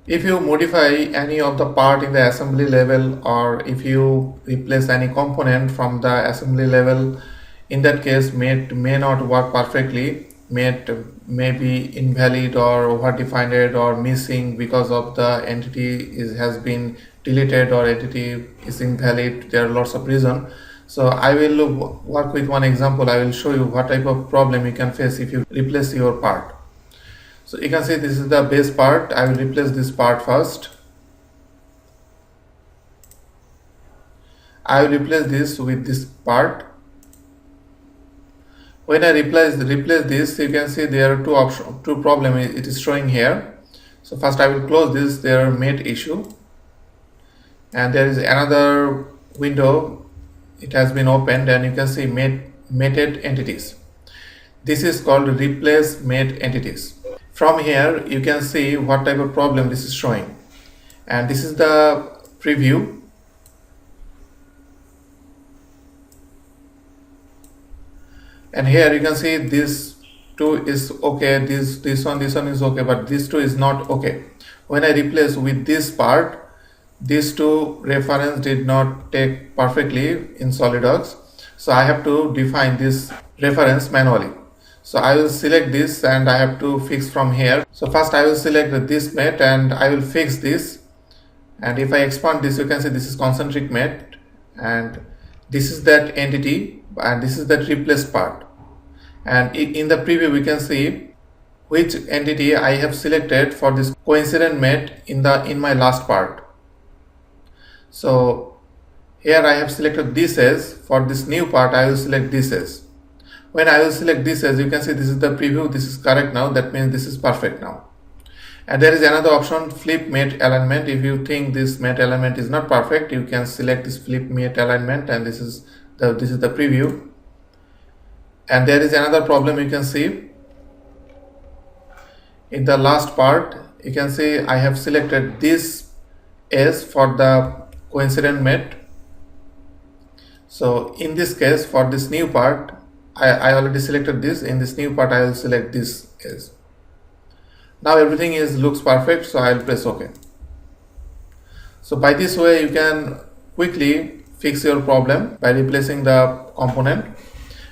If you modify any of the part in the assembly level, or if you replace any component from the assembly level, in that case may not work perfectly, may be invalid or over-defined or missing because of the entity has been deleted or entity is invalid. There are lots of reasons. So I will work with one example. I will show you what type of problem you can face if you replace your part. So you can see this is the base part. I will replace this part first. I will replace this with this part. When I replace this, you can see there are two problems it is showing here. So first I will close this, there are mate issue, and there is another window, it has been opened, and you can see mated entities. This is called replace mate entities. From here you can see what type of problem this is showing, and this is the preview. And here you can see this two is okay, this one is okay, but this two is not okay. When I replace with this part, these two reference did not take perfectly in SolidWorks, so I have to define this reference manually. So I will select this and I have to fix from here. So first I will select this mate and I will fix this, and if I expand this, you can see this is concentric mate, and this is that entity, and this is that replaced part. And in the preview we can see which entity I have selected for this coincident mate in my last part. So here I have selected this as, for this new part I will select this as. When I will select this as, you can see this is the preview, this is correct now, that means this is perfect now. And there is another option, flip mate alignment. If you think this mate alignment is not perfect, you can select this flip mate alignment, and this is the preview. And there is another problem you can see in the last part. You can see I have selected this as for the coincident mate. So in this case, for this new part, I already selected this. In this new part I will select this as. Now everything looks perfect, so I will press OK. So by this way you can quickly fix your problem by replacing the component.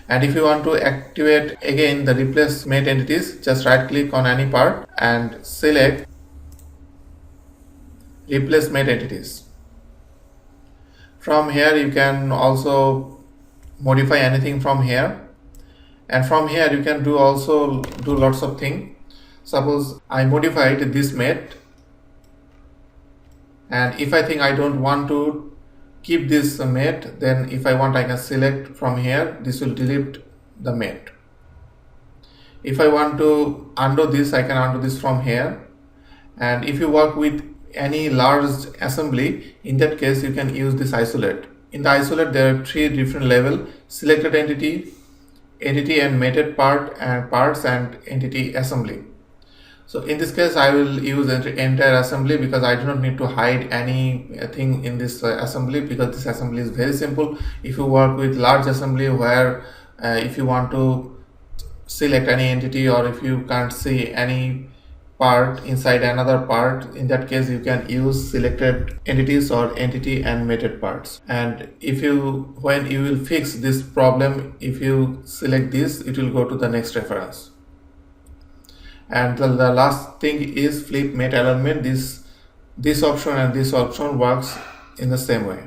And if you want to activate again the replace mate entities, just right click on any part and select replace mate entities. From here you can also modify anything from here, and from here you can also do lots of things. Suppose I modified this mate, and if I think I don't want to keep this mate, then if I want I can select from here, this will delete the mate. If I want to undo this, I can undo this from here. And if you work with any large assembly, in that case you can use this isolate. In the isolate there are three different levels: selected entity and mated parts, and entity assembly. So in this case I will use the entire assembly, because I do not need to hide anything in this assembly, because this assembly is very simple. If you work with large assembly where if you want to select any entity, or if you can't see any part inside another part, in that case you can use selected entities or entity and mated parts. And when you will fix this problem, if you select this, it will go to the next reference. And the last thing is flip mate alignment. This option and this option works in the same way.